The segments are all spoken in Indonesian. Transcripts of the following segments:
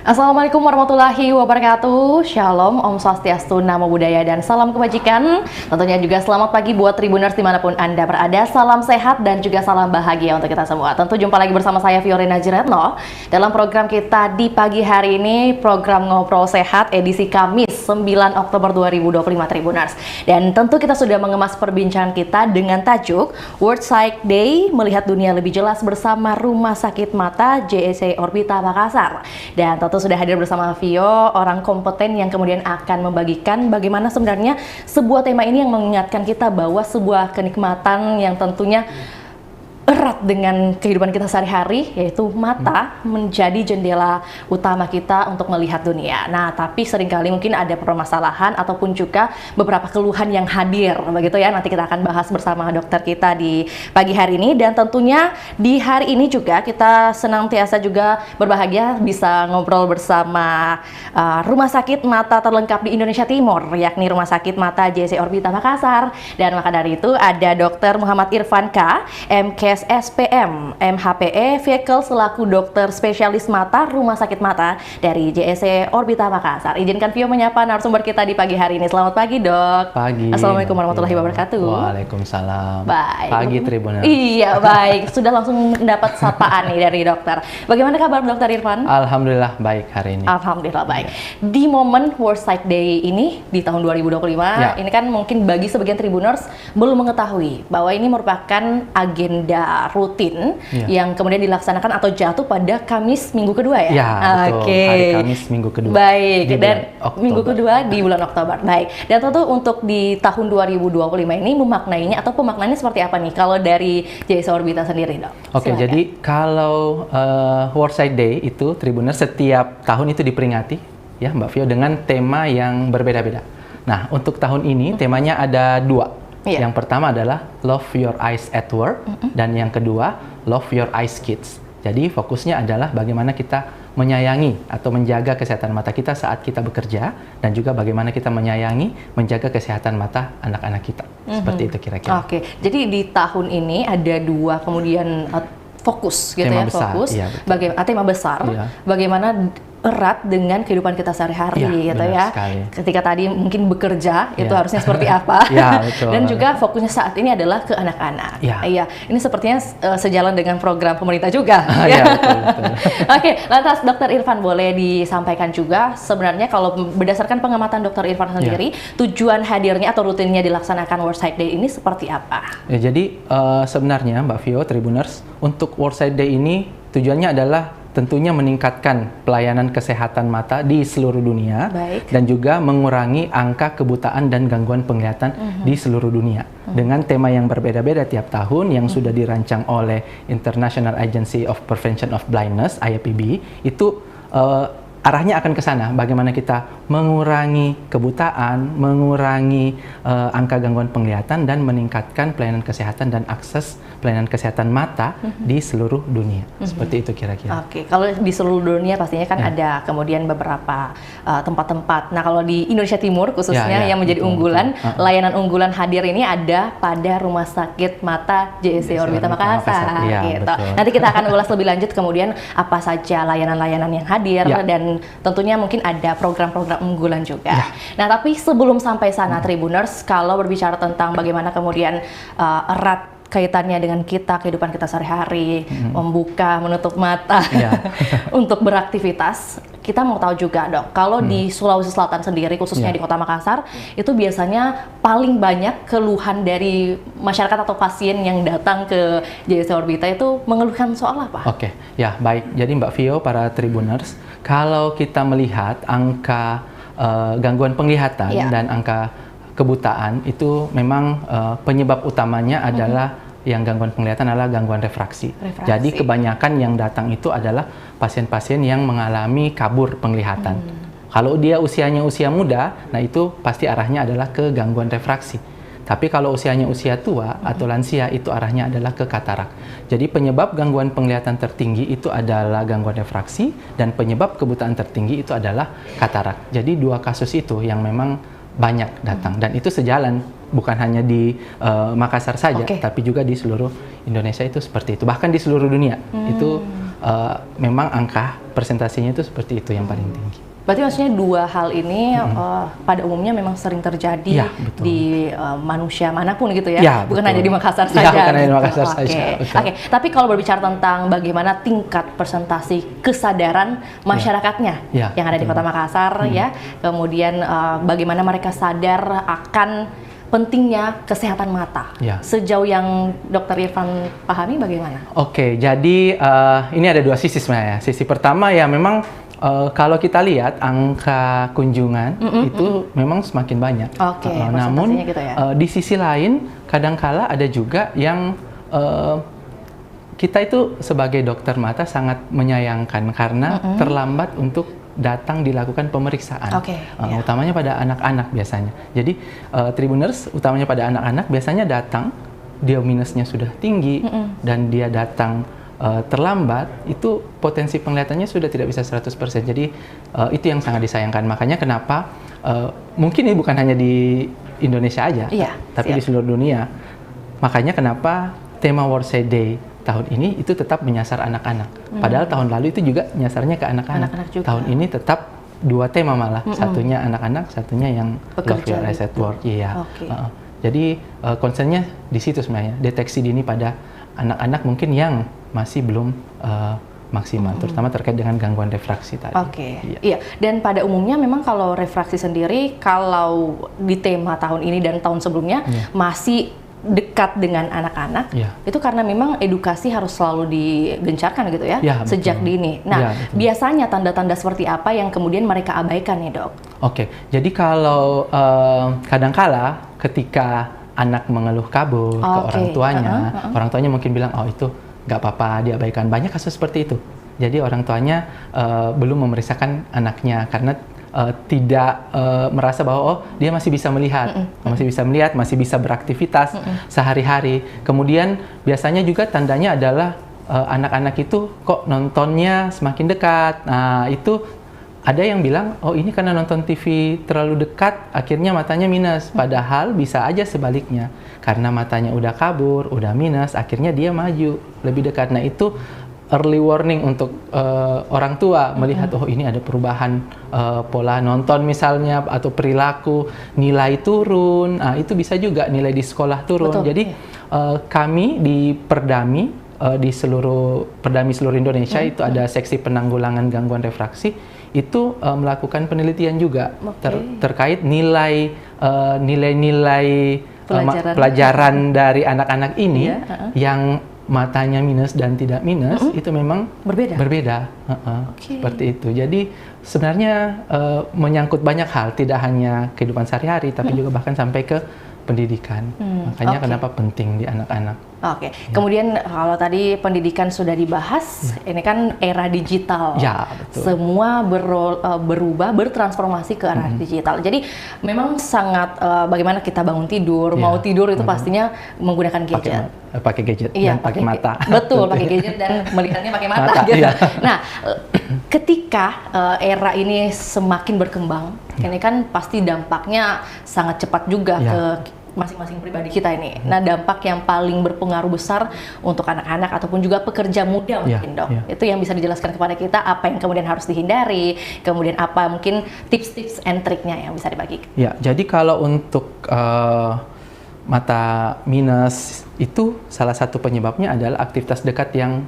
Assalamualaikum warahmatullahi wabarakatuh. Shalom, Om Swastiastu, Namo Buddhaya, dan salam kebajikan. Tentunya juga selamat pagi buat Tribuners dimanapun Anda berada. Salam sehat dan juga salam bahagia untuk kita semua. Tentu jumpa lagi bersama saya Fiorina Jiretno dalam program kita di pagi hari ini, program Ngobrol Sehat edisi Kamis 9 Oktober 2025 Tribuners. Dan tentu kita sudah mengemas perbincangan kita dengan tajuk World Sight Day, melihat dunia lebih jelas bersama Rumah Sakit Mata JSC Orbita Makassar. Dan tentu sudah hadir bersama Vio, orang kompeten yang kemudian akan membagikan bagaimana sebenarnya sebuah tema ini yang mengingatkan kita bahwa sebuah kenikmatan yang tentunya erat dengan kehidupan kita sehari-hari, yaitu mata menjadi jendela utama kita untuk melihat dunia. Nah, tapi seringkali mungkin ada permasalahan ataupun juga beberapa keluhan yang hadir, begitu ya. Nanti kita akan bahas bersama dokter kita di pagi hari ini. Dan tentunya di hari ini juga kita senantiasa juga berbahagia bisa ngobrol bersama Rumah Sakit Mata terlengkap di Indonesia Timur, yakni Rumah Sakit Mata JSC Orbita Makassar. Dan maka dari itu ada Dr. Muhammad Irfan K, MK SPM, MHPE, Vehicle selaku dokter spesialis mata Rumah Sakit Mata dari JSC Orbita Makassar. Izinkan Vio menyapa narasumber kita di pagi hari ini. Selamat pagi, Dok. Pagi. Assalamualaikum warahmatullahi wabarakatuh. Waalaikumsalam. Baik. Pagi Tribuners. Iya, baik. Sudah langsung mendapat sapaan nih dari dokter. Bagaimana kabar Dokter Irfan? Alhamdulillah baik hari ini. Alhamdulillah baik. Di momen World Sight Day ini di tahun 2025, ini kan mungkin bagi sebagian Tribuners belum mengetahui bahwa ini merupakan agenda rutin yang kemudian dilaksanakan atau jatuh pada Kamis minggu kedua ya? Ya, betul. Hari Kamis minggu kedua. Baik, dan minggu Oktober. kedua di bulan Oktober. Baik, dan tentu untuk di tahun 2025 ini memaknainya atau pemaknaannya seperti apa nih kalau dari JSC Orbita sendiri, Dok? Oke, Silakan. jadi kalau World Sight Day itu Tribuners setiap tahun itu diperingati ya Mbak Vio dengan tema yang berbeda-beda. Nah, untuk tahun ini temanya ada dua. Yang pertama adalah Love Your Eyes at Work, dan yang kedua Love Your Eyes Kids. Jadi fokusnya adalah bagaimana kita menyayangi atau menjaga kesehatan mata kita saat kita bekerja, dan juga bagaimana kita menyayangi, menjaga kesehatan mata anak-anak kita. Seperti itu kira-kira. Oke, jadi di tahun ini ada dua kemudian fokus gitu tema ya, besar, fokus. iya, Bagaimana tema besar, bagaimana erat dengan kehidupan kita sehari-hari gitu ya. Sekali. Ketika tadi mungkin bekerja itu harusnya seperti apa. Betul. Dan juga fokusnya saat ini adalah ke anak-anak. Iya, ini sepertinya sejalan dengan program pemerintah juga. Betul. Oke, lantas Dokter Irfan boleh disampaikan juga sebenarnya kalau berdasarkan pengamatan Dokter Irfan sendiri, tujuan hadirnya atau rutinnya dilaksanakan World Sight Day ini seperti apa? Ya, jadi sebenarnya Mbak Vio, Tribuners, untuk World Sight Day ini tujuannya adalah tentunya meningkatkan pelayanan kesehatan mata di seluruh dunia. Dan juga mengurangi angka kebutaan dan gangguan penglihatan di seluruh dunia. Dengan tema yang berbeda-beda tiap tahun yang sudah dirancang oleh International Agency of Prevention of Blindness, IAPB, itu arahnya akan ke sana, bagaimana kita mengurangi kebutaan, mengurangi angka gangguan penglihatan, dan meningkatkan pelayanan kesehatan dan akses pelayanan kesehatan mata di seluruh dunia. Seperti itu kira-kira. Oke, kalau di seluruh dunia pastinya kan ada kemudian beberapa tempat-tempat. Nah, kalau di Indonesia Timur khususnya yang menjadi unggulan, layanan unggulan hadir ini ada pada Rumah Sakit Mata JSC Orbita Makassar. Gitu. Nanti kita akan ulas lebih lanjut kemudian apa saja layanan-layanan yang hadir, dan tentunya mungkin ada program-program unggulan juga. Nah, tapi sebelum sampai sana Tribuners, kalau berbicara tentang bagaimana kemudian erat kaitannya dengan kita, kehidupan kita sehari-hari, membuka, menutup mata untuk beraktivitas, kita mau tahu juga Dok, kalau di Sulawesi Selatan sendiri, khususnya di Kota Makassar, itu biasanya paling banyak keluhan dari masyarakat atau pasien yang datang ke JSC Orbita itu mengeluhkan soal apa? Oke, ya baik. Jadi Mbak Vio, para Tribuners, kalau kita melihat angka gangguan penglihatan dan angka kebutaan itu memang penyebab utamanya adalah yang gangguan penglihatan adalah gangguan refraksi. Jadi kebanyakan yang datang itu adalah pasien-pasien yang mengalami kabur penglihatan. Kalau dia usianya usia muda, nah itu pasti arahnya adalah ke gangguan refraksi. Tapi kalau usianya usia tua atau lansia, itu arahnya adalah ke katarak. Jadi penyebab gangguan penglihatan tertinggi itu adalah gangguan refraksi, dan penyebab kebutaan tertinggi itu adalah katarak. Jadi dua kasus itu yang memang banyak datang, dan itu sejalan bukan hanya di Makassar saja, tapi juga di seluruh Indonesia itu seperti itu, bahkan di seluruh dunia itu memang angka presentasinya itu seperti itu yang paling tinggi. Berarti maksudnya dua hal ini pada umumnya memang sering terjadi di manusia manapun gitu ya? Bukan hanya di Makassar saja. Bukan hanya di Makassar saja. Oke. Tapi kalau berbicara tentang bagaimana tingkat presentasi kesadaran masyarakatnya yang ada di Kota Makassar ya, kemudian bagaimana mereka sadar akan pentingnya kesehatan mata. Sejauh yang Dr. Irfan pahami bagaimana? Oke, jadi ini ada dua sisi sebenarnya. Sisi pertama ya memang kalau kita lihat angka kunjungan itu memang semakin banyak. Namun gitu ya? Di sisi lain kadangkala ada juga yang kita itu sebagai dokter mata sangat menyayangkan karena terlambat untuk datang dilakukan pemeriksaan, utamanya pada anak-anak biasanya. Jadi Tribuners utamanya pada anak-anak biasanya datang, dia minusnya sudah tinggi dan dia datang terlambat, itu potensi penglihatannya sudah tidak bisa 100%. Jadi itu yang sangat disayangkan. Makanya kenapa mungkin ini bukan hanya di Indonesia aja, tapi di seluruh dunia. Makanya kenapa tema World Sight Day tahun ini itu tetap menyasar anak-anak. Padahal tahun lalu itu juga nyasarnya ke anak-anak. Tahun ini tetap dua tema malah. Satunya anak-anak, satunya yang Love Your Eyes at Work. Jadi concernnya di situ sebenarnya, deteksi dini pada anak-anak mungkin yang masih belum maksimal, terutama terkait dengan gangguan refraksi tadi. Iya. Dan pada umumnya memang kalau refraksi sendiri, kalau di tema tahun ini dan tahun sebelumnya masih dekat dengan anak-anak, itu karena memang edukasi harus selalu digencarkan gitu ya, sejak dini. Nah, biasanya tanda-tanda seperti apa yang kemudian mereka abaikan nih dok? Jadi kalau kadangkala ketika anak mengeluh kabur ke orang tuanya mungkin bilang, oh itu nggak apa-apa, diabaikan. Banyak kasus seperti itu. Jadi orang tuanya belum memeriksakan anaknya karena tidak merasa bahwa oh dia masih bisa melihat, masih bisa beraktivitas sehari-hari. Kemudian biasanya juga tandanya adalah anak-anak itu kok nontonnya semakin dekat. Nah itu ada yang bilang, oh ini karena nonton TV terlalu dekat, akhirnya matanya minus. Padahal bisa aja sebaliknya. Karena matanya udah kabur, udah minus, akhirnya dia maju lebih dekat. Nah itu early warning untuk orang tua melihat, oh ini ada perubahan pola nonton misalnya, atau perilaku, nilai turun. Nah itu bisa juga nilai di sekolah turun. Jadi kami di Perdami, di Perdami seluruh Indonesia itu ada seksi penanggulangan gangguan refraksi, itu melakukan penelitian juga terkait nilai-nilai pelajaran dari anak-anak ini yang matanya minus dan tidak minus itu memang berbeda. Seperti itu. Jadi sebenarnya menyangkut banyak hal, tidak hanya kehidupan sehari-hari, tapi juga bahkan sampai ke pendidikan. Makanya kenapa penting di anak-anak. Kemudian kalau tadi pendidikan sudah dibahas, ini kan era digital. Semua berubah, bertransformasi ke arah digital. Jadi memang sangat bagaimana kita bangun tidur, mau tidur itu pastinya menggunakan gadget. Pakai gadget dan pakai mata. Betul, pakai gadget dan melihatnya pakai mata. Gitu. Nah, ketika era ini semakin berkembang, ini kan pasti dampaknya sangat cepat juga ke masing-masing pribadi kita ini. Nah, dampak yang paling berpengaruh besar untuk anak-anak ataupun juga pekerja muda mungkin dok. Itu yang bisa dijelaskan kepada kita apa yang kemudian harus dihindari, kemudian apa mungkin tips-tips and triknya yang bisa dibagi. Jadi kalau untuk mata minus itu salah satu penyebabnya adalah aktivitas dekat yang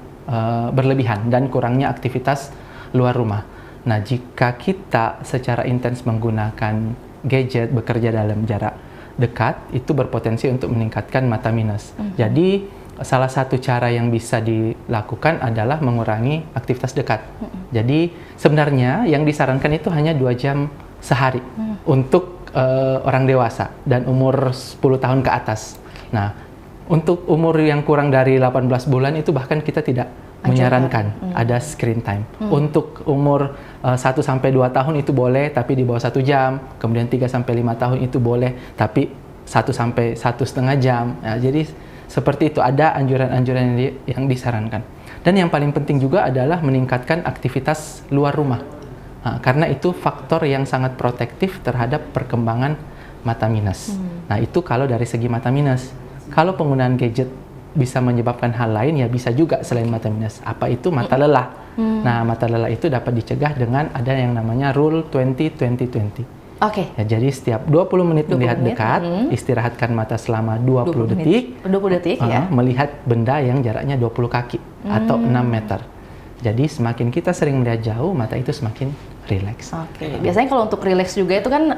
berlebihan dan kurangnya aktivitas luar rumah. Nah, jika kita secara intens menggunakan gadget, bekerja dalam jarak dekat, itu berpotensi untuk meningkatkan mata minus. Jadi salah satu cara yang bisa dilakukan adalah mengurangi aktivitas dekat. Jadi sebenarnya yang disarankan itu hanya 2 jam sehari untuk orang dewasa dan umur 10 tahun ke atas. Nah, untuk umur yang kurang dari 18 bulan itu bahkan kita tidak menyarankan ada screen time. Untuk umur 1-2 tahun itu boleh, tapi di bawah 1 jam. Kemudian 3-5 tahun itu boleh, tapi 1-1,5 jam. Nah, jadi seperti itu, ada anjuran-anjuran yang disarankan. Dan yang paling penting juga adalah meningkatkan aktivitas luar rumah. Nah, karena itu faktor yang sangat protektif terhadap perkembangan mata minus. Nah, itu kalau dari segi mata minus. Kalau penggunaan gadget bisa menyebabkan hal lain, ya bisa juga selain mata minus. Apa itu? Mata lelah. Nah, mata lelah itu dapat dicegah dengan ada yang namanya Rule 20-20-20. Oke. Ya, jadi setiap 20 menit 20 melihat menit, dekat, istirahatkan mata selama 20 detik. 20 detik ya. Melihat benda yang jaraknya 20 kaki atau 6 meter. Jadi semakin kita sering melihat jauh, mata itu semakin rileks. Oke. Biasanya kalau untuk rileks juga itu kan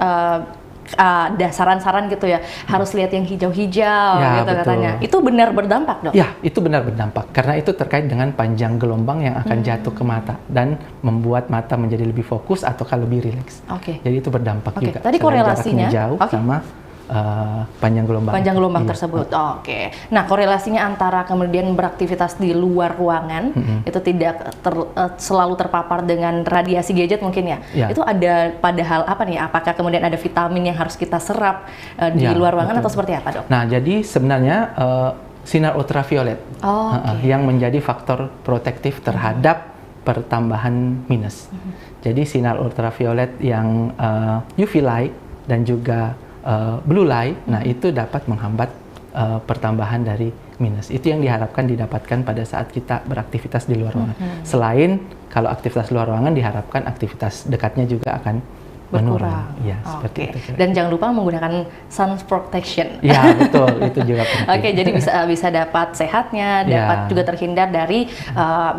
ada saran-saran gitu ya, harus lihat yang hijau-hijau Ya, gitu betul. katanya. Itu benar berdampak, Dok? Ya, itu benar berdampak. Karena itu terkait dengan panjang gelombang yang akan jatuh ke mata dan membuat mata menjadi lebih fokus ataukah lebih rileks. Oke. Jadi itu berdampak juga. Tadi Selain korelasinya jaraknya jauh sama panjang gelombang. Panjang gelombang Iya. tersebut. Oke. Nah, korelasinya antara kemudian beraktivitas di luar ruangan itu tidak selalu terpapar dengan radiasi gadget mungkin ya. Ya. Itu ada padahal apa nih? Apakah kemudian ada vitamin yang harus kita serap di Ya, luar ruangan betul. atau seperti apa, Dok? Nah, jadi sebenarnya sinar ultraviolet yang menjadi faktor protektif terhadap pertambahan minus. Jadi sinar ultraviolet yang UV light dan juga blue light, nah itu dapat menghambat pertambahan dari minus. Itu yang diharapkan didapatkan pada saat kita beraktivitas di luar ruangan. Selain kalau aktivitas luar ruangan diharapkan aktivitas dekatnya juga akan Berkurang. menurun. Ya, seperti itu. Dan jangan lupa menggunakan sun protection. Ya, betul. Itu juga penting. Oke, jadi bisa dapat sehatnya, dapat juga terhindar dari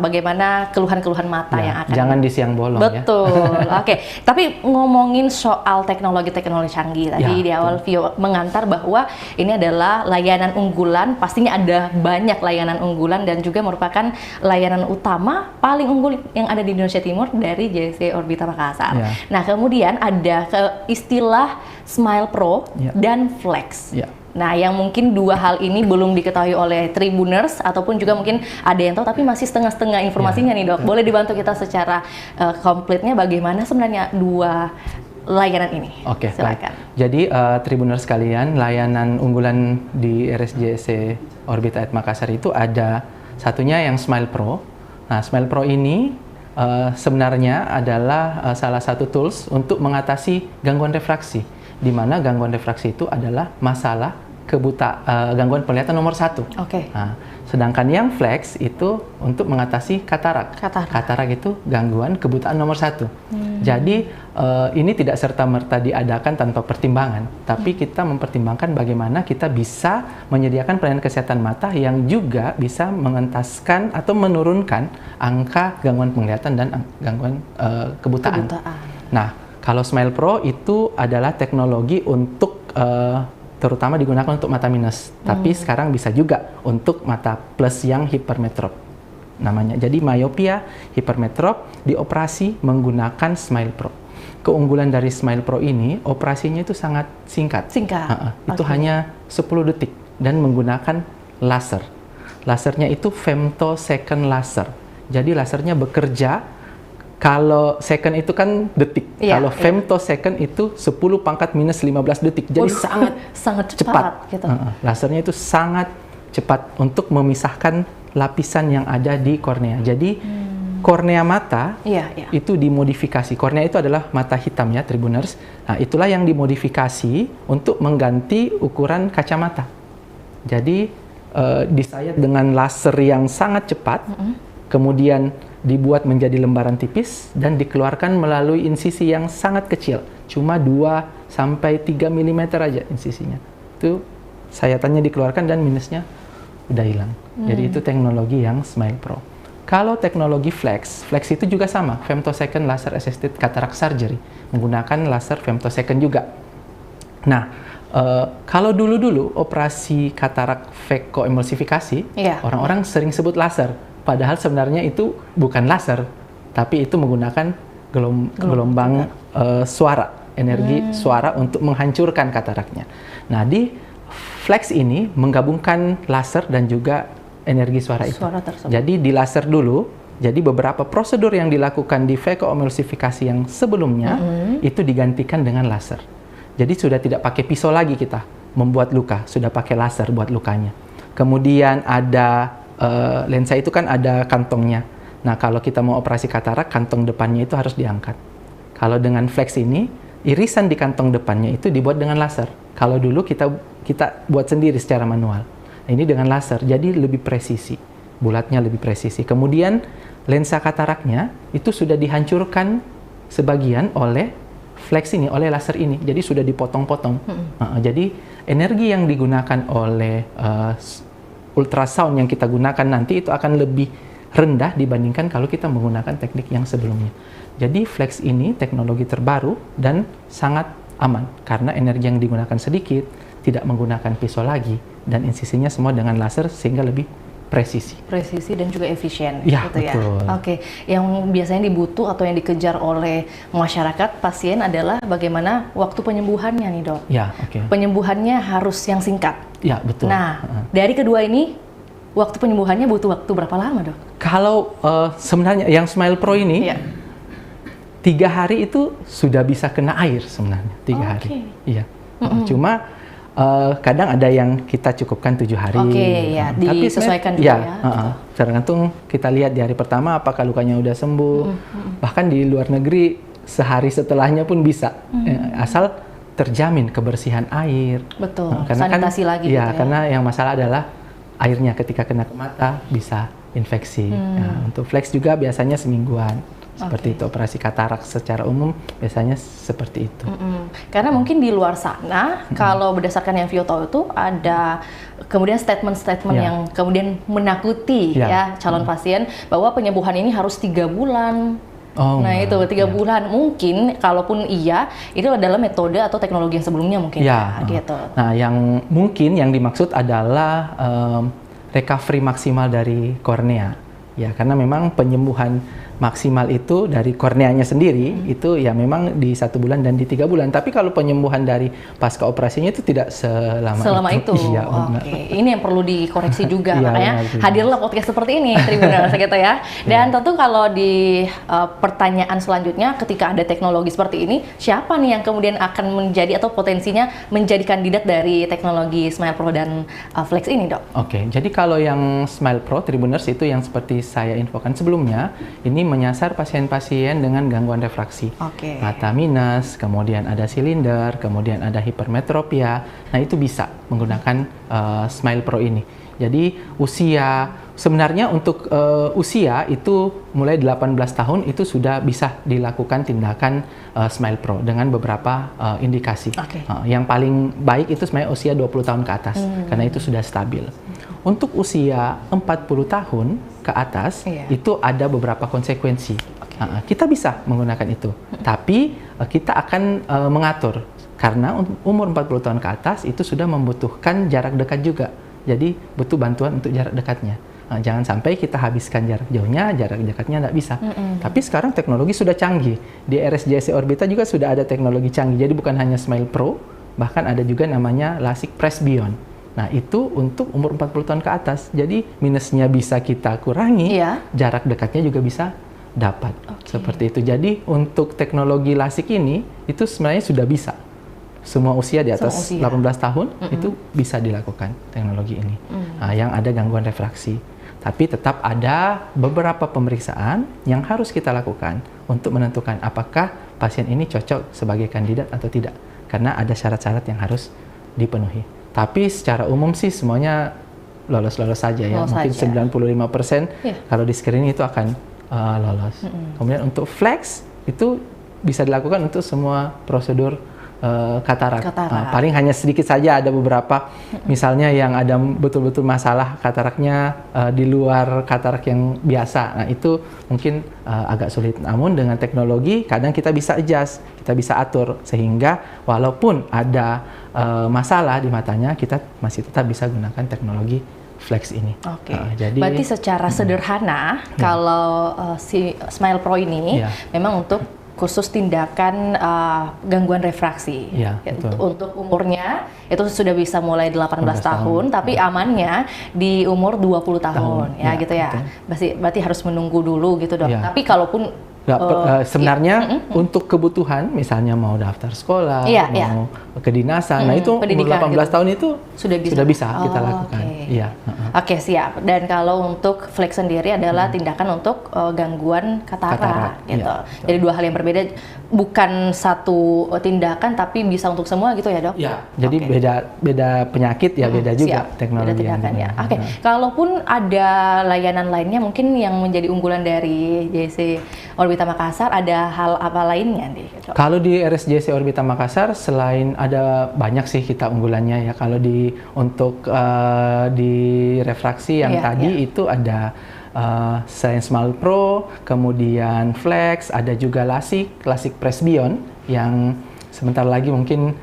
bagaimana keluhan-keluhan mata yang akan. Jangan di siang bolong. Betul. Oke, tapi ngomongin soal teknologi-teknologi canggih tadi di awal Vio mengantar bahwa ini adalah layanan unggulan, pastinya ada banyak layanan unggulan dan juga merupakan layanan utama paling unggul yang ada di Indonesia Timur dari JC Orbita Makassar. Nah, kemudian ada istilah Smile Pro dan Flex. Nah, yang mungkin dua hal ini belum diketahui oleh Tribuners ataupun juga mungkin ada yang tahu tapi masih setengah-setengah informasinya nih, Dok. Boleh dibantu kita secara komplitnya bagaimana sebenarnya dua layanan ini? Oke, silakan. Jadi Tribuners sekalian, layanan unggulan di RSJC Orbita Makassar itu ada satunya yang Smile Pro. Nah, Smile Pro ini sebenarnya adalah salah satu tools untuk mengatasi gangguan refraksi, di mana gangguan refraksi itu adalah masalah gangguan penglihatan nomor 1. Nah, sedangkan yang Flex itu untuk mengatasi katarak. Katarak itu gangguan kebutaan nomor 1. Jadi ini tidak serta-merta diadakan tanpa pertimbangan, tapi kita mempertimbangkan bagaimana kita bisa menyediakan pelayanan kesehatan mata yang juga bisa mengentaskan atau menurunkan angka gangguan penglihatan dan gangguan kebutaan. Nah, kalau Smile Pro itu adalah teknologi untuk terutama digunakan untuk mata minus, tapi sekarang bisa juga untuk mata plus yang hipermetrop namanya. Jadi myopia, hipermetrop dioperasi menggunakan Smile Pro. Keunggulan dari Smile Pro ini, operasinya itu sangat singkat. Itu hanya 10 detik dan menggunakan laser. Lasernya itu femtosecond laser. Jadi lasernya bekerja, kalau second itu kan detik, kalau femtosecond itu 10 pangkat minus 15 detik. Jadi sangat cepat. Gitu. Lasernya itu sangat cepat untuk memisahkan lapisan yang ada di kornea. Jadi kornea mata itu dimodifikasi. Kornea itu adalah mata hitam ya, Tribuners. Nah, itulah yang dimodifikasi untuk mengganti ukuran kacamata. Jadi disayat dengan laser yang sangat cepat, kemudian dibuat menjadi lembaran tipis dan dikeluarkan melalui insisi yang sangat kecil, cuma 2-3 mm aja insisinya. Itu sayatannya dikeluarkan dan minusnya udah hilang. Jadi itu teknologi yang Smile Pro. Kalau teknologi Flex itu juga sama, femtosecond laser assisted cataract surgery, menggunakan laser femtosecond juga. Nah, kalau dulu-dulu operasi katarak vekoemulsifikasi, orang-orang sering sebut laser. Padahal sebenarnya itu bukan laser, tapi itu menggunakan gelombang suara, energi suara untuk menghancurkan kataraknya. Nah, di Flex ini menggabungkan laser dan juga energi suara itu. Jadi di laser dulu, jadi beberapa prosedur yang dilakukan di vekoemulsifikasi yang sebelumnya itu digantikan dengan laser. Jadi sudah tidak pakai pisau lagi kita membuat luka, sudah pakai laser buat lukanya. Kemudian ada lensa itu kan ada kantongnya. Nah, kalau kita mau operasi katarak, kantong depannya itu harus diangkat. Kalau dengan Flex ini, irisan di kantong depannya itu dibuat dengan laser. Kalau dulu kita buat sendiri secara manual. Ini dengan laser, jadi lebih presisi, bulatnya lebih presisi. Kemudian lensa kataraknya itu sudah dihancurkan sebagian oleh flex ini, oleh laser ini. Jadi sudah dipotong-potong. Jadi energi yang digunakan oleh ultrasound yang kita gunakan nanti itu akan lebih rendah dibandingkan kalau kita menggunakan teknik yang sebelumnya. Jadi flex ini teknologi terbaru dan sangat aman karena energi yang digunakan sedikit, tidak menggunakan pisau lagi, dan insisinya semua dengan laser sehingga lebih presisi. Presisi dan juga efisien, ya, gitu ya. Betul. Oke, yang biasanya dibutuh atau yang dikejar oleh masyarakat pasien adalah bagaimana waktu penyembuhannya nih, Dok. Ya, oke. Penyembuhannya harus yang singkat. Ya, betul. Nah, dari kedua ini waktu penyembuhannya butuh waktu berapa lama, Dok? Kalau sebenarnya yang Smile Pro ini 3 hari itu sudah bisa kena air sebenarnya, 3 hari. Iya. Cuma kadang ada yang kita cukupkan 7 hari. Ya, tapi disesuaikan juga ya. Tergantung kita lihat di hari pertama apakah lukanya udah sembuh. Bahkan di luar negeri sehari setelahnya pun bisa, asal terjamin kebersihan air. Betul. Karena sanitasi lagi. Gitu ya. Karena yang masalah adalah airnya ketika kena ke mata bisa infeksi. Untuk flex juga biasanya semingguan. Seperti itu, operasi katarak secara umum biasanya seperti itu. Karena mungkin di luar sana, kalau berdasarkan yang Vio tahu itu ada kemudian statement-statement yang kemudian menakuti ya calon pasien bahwa penyembuhan ini harus 3 bulan. Nah itu 3 bulan mungkin, kalaupun iya, itu adalah metode atau teknologi yang sebelumnya mungkin. Gitu. Nah yang mungkin yang dimaksud adalah recovery maksimal dari kornea. Ya, karena memang penyembuhan maksimal itu dari korneanya sendiri itu ya memang di 1 bulan dan di 3 bulan. Tapi kalau penyembuhan dari pasca operasinya itu tidak selama itu. Iya, Ini yang perlu dikoreksi juga, makanya hadirlah podcast seperti ini, Tribuners gitu ya. Dan tentu kalau di pertanyaan selanjutnya, ketika ada teknologi seperti ini, siapa nih yang kemudian akan menjadi atau potensinya menjadi kandidat dari teknologi Smile Pro dan Flex ini, Dok? Jadi kalau yang Smile Pro, Tribuners, itu yang seperti saya infokan sebelumnya, ini menyasar pasien-pasien dengan gangguan refraksi. Mata minus, kemudian ada silinder, kemudian ada hipermetropia. Nah, itu bisa menggunakan Smile Pro ini. Jadi usia, sebenarnya untuk usia itu mulai 18 tahun itu sudah bisa dilakukan tindakan Smile Pro dengan beberapa indikasi. Yang paling baik itu sebenarnya usia 20 tahun ke atas, karena itu sudah stabil. Untuk usia 40 tahun ke atas, itu ada beberapa konsekuensi. Kita bisa menggunakan itu, tapi kita akan mengatur. Karena umur 40 tahun ke atas itu sudah membutuhkan jarak dekat juga. Jadi butuh bantuan untuk jarak dekatnya. Jangan sampai kita habiskan jarak jauhnya, jarak dekatnya nggak bisa. Tapi sekarang teknologi sudah canggih. Di RSJC Orbita juga sudah ada teknologi canggih. Jadi bukan hanya Smile Pro, bahkan ada juga namanya LASIK Presbyon. Nah, itu untuk umur 40 tahun ke atas. Jadi minusnya bisa kita kurangi, jarak dekatnya juga bisa dapat. Seperti itu. Jadi untuk teknologi LASIK ini, itu sebenarnya sudah bisa. Semua usia di atas 18 tahun itu bisa dilakukan teknologi ini. Yang ada gangguan refraksi. Tapi tetap ada beberapa pemeriksaan yang harus kita lakukan untuk menentukan apakah pasien ini cocok sebagai kandidat atau tidak. Karena ada syarat-syarat yang harus dipenuhi. Tapi secara umum sih semuanya lolos-lolos saja ya. Mungkin 95% kalau di screening itu akan lolos. Kemudian untuk flex itu bisa dilakukan untuk semua prosedur katarak. Paling hanya sedikit saja ada beberapa, misalnya yang ada betul-betul masalah kataraknya di luar katarak yang biasa. Nah itu mungkin agak sulit. Namun dengan teknologi kadang kita bisa adjust, kita bisa atur sehingga walaupun ada masalah di matanya, kita masih tetap bisa gunakan teknologi flex ini. Jadi berarti secara sederhana kalau si Smile Pro ini memang untuk khusus tindakan gangguan refraksi. Untuk umurnya itu sudah bisa mulai 18 tahun, tapi amannya di umur 20 tahun. Gitu ya. Berarti harus menunggu dulu gitu, Dok. Tapi kalaupun sebenarnya untuk kebutuhan, misalnya mau daftar sekolah, mau kedinasan, nah itu umur 18 tahun itu sudah bisa kita lakukan. Iya. Oke, siap. Dan kalau untuk flek sendiri adalah tindakan untuk gangguan katarak gitu. Iya, Jadi dua hal yang berbeda, bukan satu tindakan tapi bisa untuk semua gitu ya, Dok? Iya. Jadi beda penyakit ya, beda juga siap. teknologi. Beda tindakan ya. Oke. Kalaupun ada layanan lainnya mungkin yang menjadi unggulan dari JC Orbita Makassar, ada hal apa lainnya nih, Dok? Kalau di RSJC Orbita Makassar selain ada banyak sih kita unggulannya ya. Kalau untuk di refraksi yang tadi itu ada selain Smile Pro, kemudian Flex, ada juga LASIK Presbyon yang sebentar lagi mungkin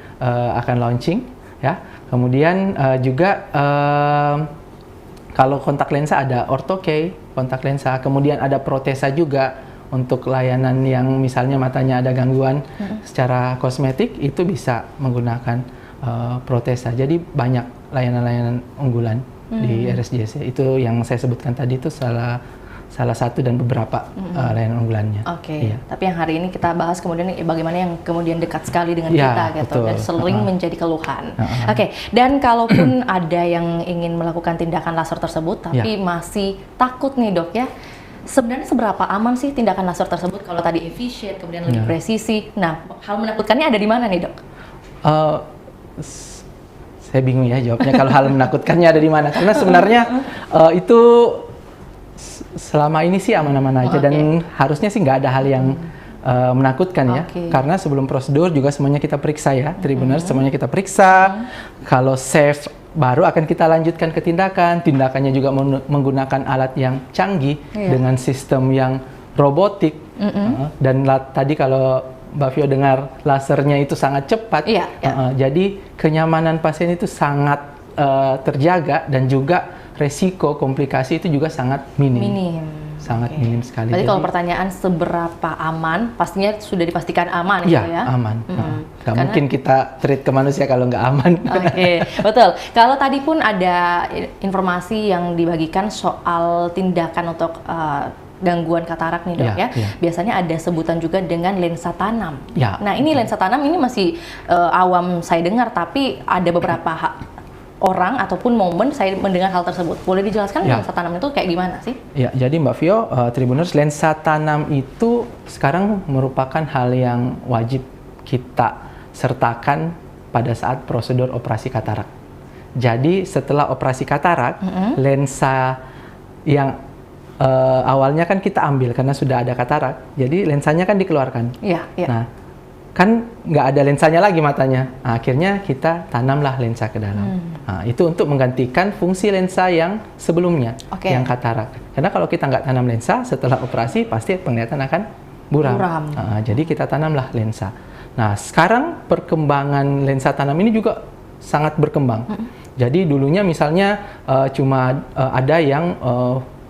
akan launching ya. Kemudian juga kalau kontak lensa ada Ortho-K kontak lensa, kemudian ada protesa juga untuk layanan yang misalnya matanya ada gangguan secara kosmetik, itu bisa menggunakan protesa. Jadi banyak layanan-layanan unggulan di RSJC. Itu yang saya sebutkan tadi itu salah satu dan beberapa layanan unggulannya. Oke. Iya. Tapi yang hari ini kita bahas kemudian bagaimana yang kemudian dekat sekali dengan kita gitu, betul. Dan sering menjadi keluhan. Oke. Dan kalaupun ada yang ingin melakukan tindakan laser tersebut tapi masih takut nih, Dok ya. Sebenarnya seberapa aman sih tindakan laser tersebut? Kalau tadi efisien, kemudian lebih presisi. Nah, hal menakutkannya ada di mana nih, Dok? Saya bingung ya jawabnya kalau hal menakutkannya ada di mana. Karena sebenarnya itu selama ini sih aman-aman aja dan harusnya sih nggak ada hal yang menakutkan ya. Karena sebelum prosedur juga semuanya kita periksa ya, Tribuners, semuanya kita periksa. Kalau safe baru akan kita lanjutkan ke tindakan. Tindakannya juga menggunakan alat yang canggih dengan sistem yang robotik. Dan tadi kalau Mbak Vio dengar lasernya itu sangat cepat. Jadi kenyamanan pasien itu sangat terjaga dan juga resiko komplikasi itu juga sangat minim. Sangat minim sekali. Berarti kalau pertanyaan seberapa aman, pastinya sudah dipastikan aman ya? Iya, aman. Nggak mungkin kita treat ke manusia kalau nggak aman. Oke, betul. Kalau tadi pun ada informasi yang dibagikan soal tindakan untuk gangguan katarak nih, Dok ya. Biasanya ada sebutan juga dengan lensa tanam. Nah, ini lensa tanam ini masih awam saya dengar, tapi ada beberapa orang ataupun momen saya mendengar hal tersebut. Boleh dijelaskan lensa tanam itu kayak gimana sih? Ya, jadi Mbak Vio, Tribuners, lensa tanam itu sekarang merupakan hal yang wajib kita sertakan pada saat prosedur operasi katarak. Jadi setelah operasi katarak, lensa yang awalnya kan kita ambil karena sudah ada katarak, jadi lensanya kan dikeluarkan. Nah, kan nggak ada lensanya lagi matanya. Nah, akhirnya kita tanamlah lensa ke dalam. Nah, itu untuk menggantikan fungsi lensa yang sebelumnya, yang katarak. Karena kalau kita nggak tanam lensa, setelah operasi pasti penglihatan akan buram. Nah, jadi kita tanamlah lensa. Nah, sekarang perkembangan lensa tanam ini juga sangat berkembang. Jadi dulunya misalnya cuma ada yang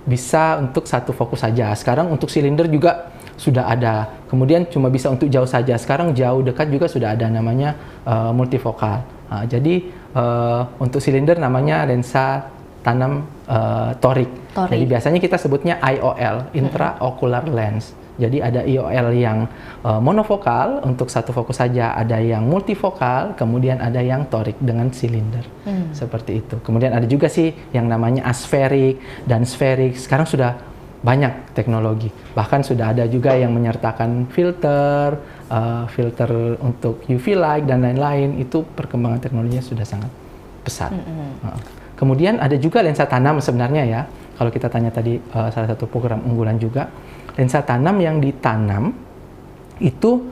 bisa untuk satu fokus saja. Sekarang untuk silinder juga sudah ada. Kemudian cuma bisa untuk jauh saja. Sekarang jauh dekat juga sudah ada, namanya multifokal. Nah, jadi untuk silinder namanya lensa tanam toric. Jadi biasanya kita sebutnya IOL, intraocular lens. Jadi ada IOL yang monofokal untuk satu fokus saja, ada yang multifokal, kemudian ada yang toric dengan silinder. Seperti itu. Kemudian ada juga sih yang namanya aspheric dan spheric. Sekarang sudah banyak teknologi. Bahkan sudah ada juga yang menyertakan filter untuk UV light dan lain-lain. Itu perkembangan teknologinya sudah sangat pesat. Kemudian ada juga lensa tanam sebenarnya ya. Kalau kita tanya tadi salah satu program unggulan juga, lensa tanam yang ditanam itu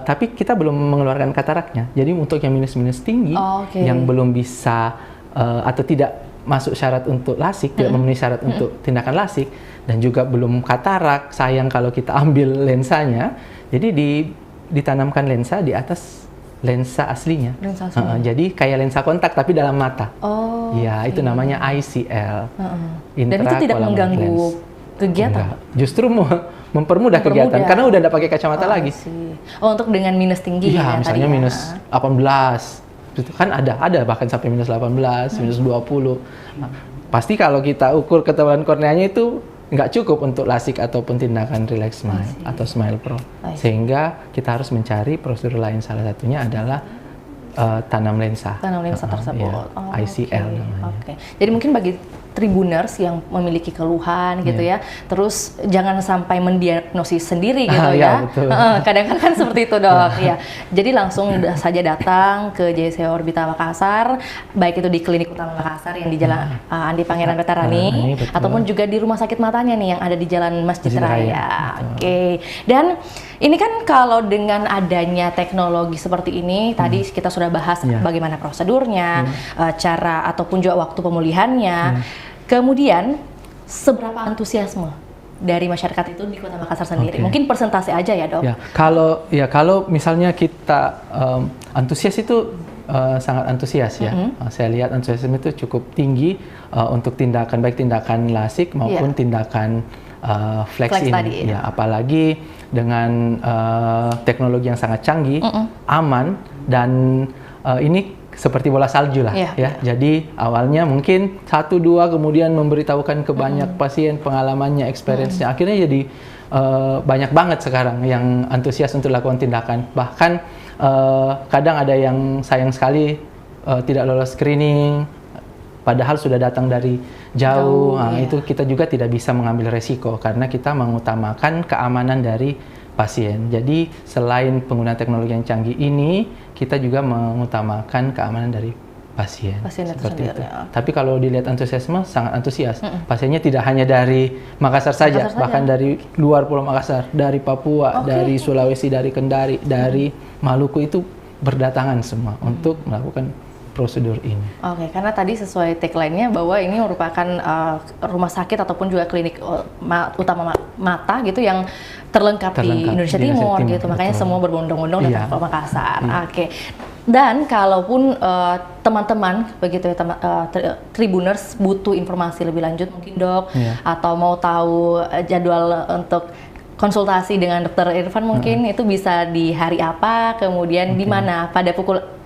tapi kita belum mengeluarkan kataraknya. Jadi untuk yang minus-minus tinggi, yang belum bisa atau tidak masuk syarat untuk LASIK, tidak memenuhi syarat untuk tindakan LASIK, dan juga belum katarak, sayang kalau kita ambil lensanya, jadi ditanamkan lensa di atas lensa aslinya. Jadi kayak lensa kontak tapi dalam mata. Ya, itu namanya ICL. Dan itu tidak mengganggu kegiatan? Justru mempermudah kegiatan, karena udah nggak pakai kacamata lagi. Untuk dengan minus tinggi ya misalnya tadi minus 18. Itu kan ada bahkan sampai minus 18, minus 20. Nah, pasti kalau kita ukur ketebalan korneanya itu nggak cukup untuk LASIK ataupun tindakan Relax Smile atau Smile Pro. Sehingga kita harus mencari prosedur lain. Salah satunya adalah tanam lensa. Tanam lensa tersebut. Ya, ICL namanya. Oke. Jadi mungkin bagi Tribuners yang memiliki keluhan gitu ya, terus jangan sampai mendiagnosis sendiri gitu ya. Betul. Kadang-kadang kan seperti itu dok. Ya. Jadi langsung saja datang ke JSC Orbita Makassar, baik itu di Klinik Utama Makassar yang di Jalan Andi Pangeran Veterani, ataupun juga di rumah sakit matanya nih yang ada di Jalan Masjid Raya. Oke. Dan ini kan kalau dengan adanya teknologi seperti ini, tadi kita sudah bahas bagaimana prosedurnya, cara ataupun juga waktu pemulihannya. Kemudian, seberapa antusiasme dari masyarakat itu di Kota Makassar sendiri? Mungkin persentase aja ya dok? Kalau misalnya kita antusias itu sangat antusias ya. Saya lihat antusiasme itu cukup tinggi untuk tindakan, baik tindakan lasik maupun tindakan flex ini. Tadi, ya, apalagi dengan teknologi yang sangat canggih, aman, dan ini seperti bola salju lah ya. Jadi awalnya mungkin 1-2 kemudian memberitahukan ke banyak pasien pengalamannya, experience-nya. Akhirnya jadi banyak banget sekarang yang antusias untuk lakukan tindakan. Bahkan kadang ada yang sayang sekali tidak lolos screening, padahal sudah datang dari jauh. Itu kita juga tidak bisa mengambil resiko karena kita mengutamakan keamanan dari pasien. Jadi selain penggunaan teknologi yang canggih ini, kita juga mengutamakan keamanan dari pasien seperti itu. Tapi kalau dilihat antusiasme, sangat antusias. Pasiennya tidak hanya dari Makassar saja, bahkan dari luar Pulau Makassar, dari Papua, dari Sulawesi, dari Kendari, dari Maluku itu berdatangan semua untuk melakukan prosedur ini. Oke, karena tadi sesuai tagline-nya bahwa ini merupakan rumah sakit ataupun juga klinik utama mata gitu yang terlengkap di Indonesia Timur gitu. Makanya semua berbondong-bondong datang ke Makassar. Oke. Dan kalaupun teman-teman begitu ya Tribuners butuh informasi lebih lanjut mungkin dok atau mau tahu jadwal untuk konsultasi dengan Dr. Irfan mungkin itu bisa di hari apa, kemudian di mana, pada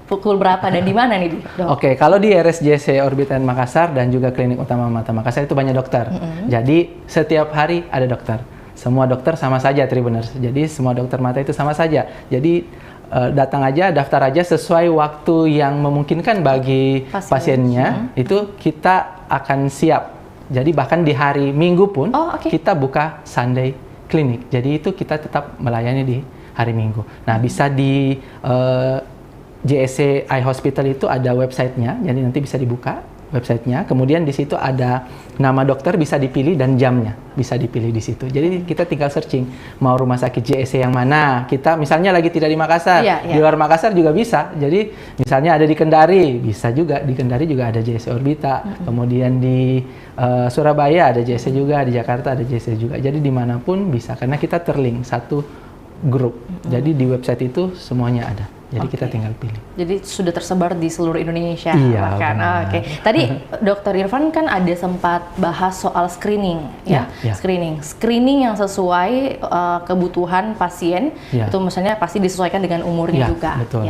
pukul berapa dan di mana nih dok? Oke, kalau di RSJC Orbita Makassar dan juga Klinik Utama Mata Makassar itu banyak dokter. Jadi setiap hari ada dokter. Semua dokter sama saja Tribuners. Jadi semua dokter mata itu sama saja. Jadi datang aja, daftar aja sesuai waktu yang memungkinkan bagi pasiennya. Itu kita akan siap. Jadi bahkan di hari Minggu pun kita buka Sunday Clinic. Jadi itu kita tetap melayani di hari Minggu. Nah, bisa di JSC Eye Hospital itu ada websitenya, jadi nanti bisa dibuka websitenya. Kemudian di situ ada nama dokter bisa dipilih dan jamnya bisa dipilih di situ. Jadi kita tinggal searching mau rumah sakit JSC yang mana. Kita misalnya lagi tidak di Makassar, di luar Makassar juga bisa. Jadi misalnya ada di Kendari, bisa juga di Kendari juga ada JSC Orbita. Kemudian di Surabaya ada JSC juga, di Jakarta ada JSC juga. Jadi dimanapun bisa karena kita terlink satu grup. Jadi di website itu semuanya ada. Jadi kita tinggal pilih. Jadi sudah tersebar di seluruh Indonesia. Iya. Tadi Dr. Irfan kan ada sempat bahas soal screening, screening yang sesuai kebutuhan pasien. Itu misalnya pasti disesuaikan dengan umurnya juga. Betul.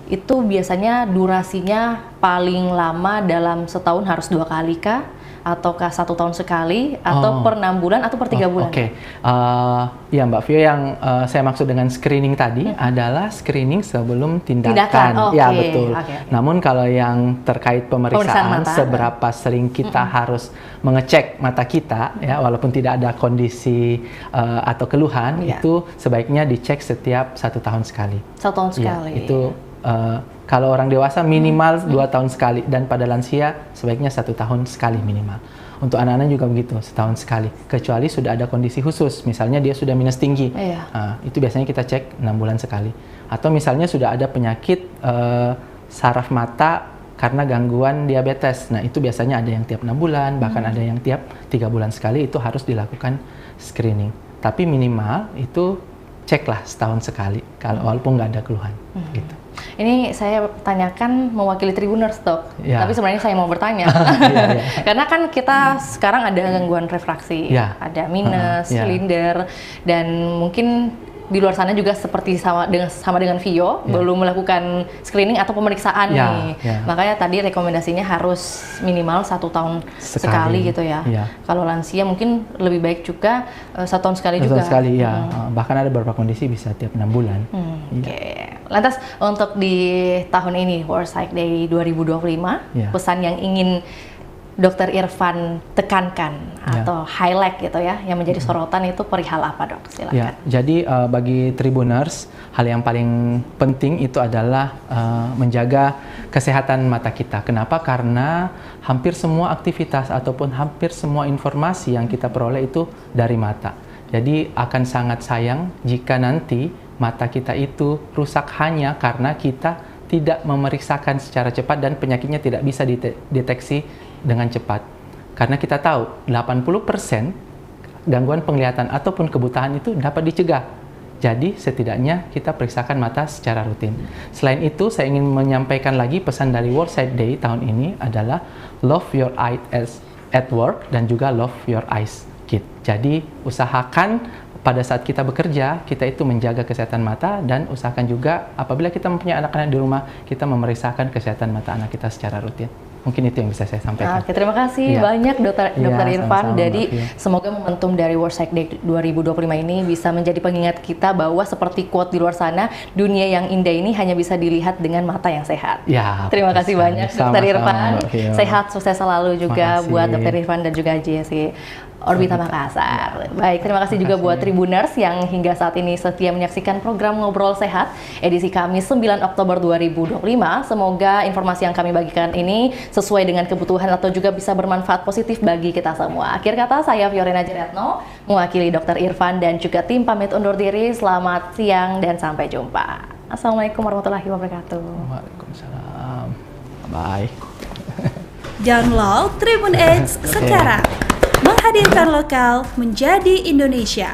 Itu biasanya durasinya paling lama dalam setahun harus 2 kali kah? Ataukah 1 tahun sekali, atau per 6 bulan, atau per 3 bulan? Ya Mbak Vio, yang saya maksud dengan screening tadi adalah screening sebelum tindakan. Ya betul. Namun kalau yang terkait pemeriksaan seberapa sering kita harus mengecek mata kita, ya walaupun tidak ada kondisi atau keluhan, itu sebaiknya dicek setiap 1 tahun sekali. 1 tahun sekali. Itu kalau orang dewasa minimal 2 tahun sekali, dan pada lansia sebaiknya 1 tahun sekali minimal. Untuk anak-anak juga begitu, setahun sekali. Kecuali sudah ada kondisi khusus, misalnya dia sudah minus tinggi, itu biasanya kita cek 6 bulan sekali. Atau misalnya sudah ada penyakit saraf mata karena gangguan diabetes, nah itu biasanya ada yang tiap 6 bulan, bahkan ada yang tiap 3 bulan sekali, itu harus dilakukan screening. Tapi minimal itu ceklah setahun sekali, kalau walaupun nggak ada keluhan. Gitu. Ini saya tanyakan mewakili Tribuners dok, tapi sebenarnya saya mau bertanya, karena kan kita sekarang ada gangguan refraksi, ada minus, silinder, dan mungkin di luar sana juga seperti sama dengan Vio, belum melakukan screening atau pemeriksaan nih. Makanya tadi rekomendasinya harus minimal 1 tahun sekali gitu ya. Kalau lansia mungkin lebih baik juga 1 tahun sekali juga. 1 tahun sekali, Bahkan ada beberapa kondisi bisa tiap 6 bulan. Lantas untuk di tahun ini World Sight Day 2025, pesan yang ingin Dokter Irfan tekankan atau highlight gitu ya, yang menjadi sorotan itu perihal apa, Dok? Silakan. Ya, jadi bagi Tribuners, hal yang paling penting itu adalah menjaga kesehatan mata kita. Kenapa? Karena hampir semua aktivitas ataupun hampir semua informasi yang kita peroleh itu dari mata. Jadi akan sangat sayang jika nanti mata kita itu rusak hanya karena kita tidak memeriksakan secara cepat dan penyakitnya tidak bisa dideteksi dengan cepat. Karena kita tahu 80% gangguan penglihatan ataupun kebutaan itu dapat dicegah. Jadi setidaknya kita periksakan mata secara rutin. Selain itu, saya ingin menyampaikan lagi pesan dari World Sight Day tahun ini adalah love your eyes at work dan juga love your eyes kid. Jadi usahakan pada saat kita bekerja, kita itu menjaga kesehatan mata dan usahakan juga apabila kita mempunyai anak-anak di rumah, kita memeriksakan kesehatan mata anak kita secara rutin. Mungkin itu yang bisa saya sampaikan. Oke, terima kasih banyak Dokter Irfan. Jadi semoga momentum dari World Sight Day 2025 ini bisa menjadi pengingat kita bahwa seperti quote di luar sana, dunia yang indah ini hanya bisa dilihat dengan mata yang sehat. Ya, terima kasih banyak Dokter Irfan. Sehat, sukses selalu juga buat Dokter Irfan dan juga JSC Orbita Makassar. Baik, terima kasih juga buat Tribuners yang hingga saat ini setia menyaksikan program Ngobrol Sehat edisi Kamis 9 Oktober 2025. Semoga informasi yang kami bagikan ini sesuai dengan kebutuhan atau juga bisa bermanfaat positif bagi kita semua. Akhir kata, saya Fiorina Jeretno mewakili Dokter Irfan dan juga tim pamit undur diri. Selamat siang dan sampai jumpa. Assalamualaikum warahmatullahi wabarakatuh. Waalaikumsalam. Bye. Download Tribun X sekarang. Menghadirkan lokal menjadi Indonesia.